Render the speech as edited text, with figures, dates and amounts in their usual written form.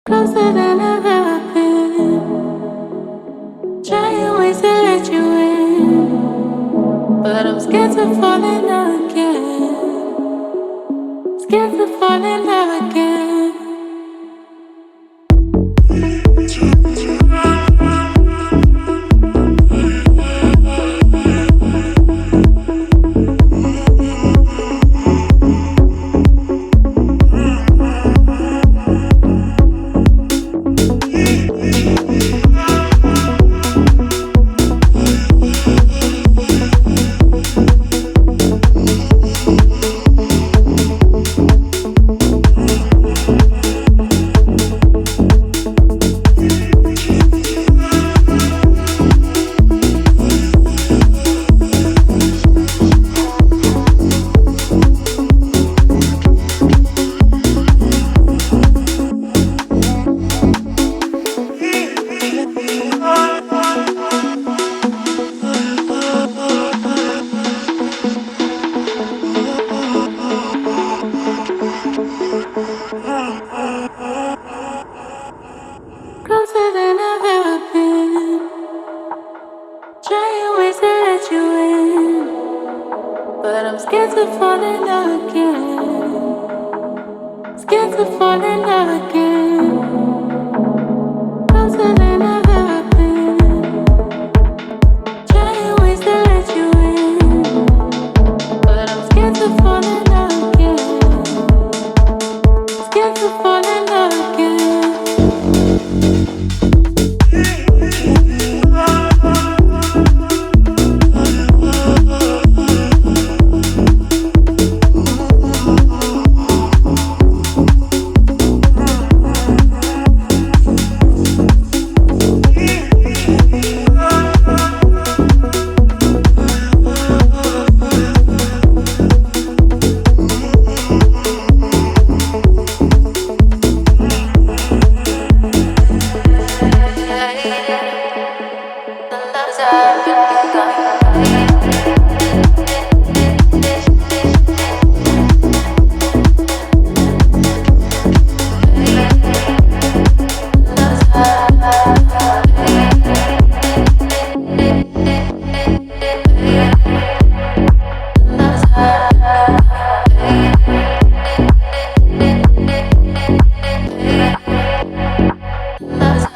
Closer than I've ever been. Trying ways to let you in, but I'm scared to fall in love again. Scared to fall in love again. Closer than I've ever been. Trying ways to let you in, but I'm scared to fall in love again. Scared to fall in love again. Closer than I've ever been. Trying ways to let you in, but I'm scared to fall in love again. Scared to fall in love again. Love's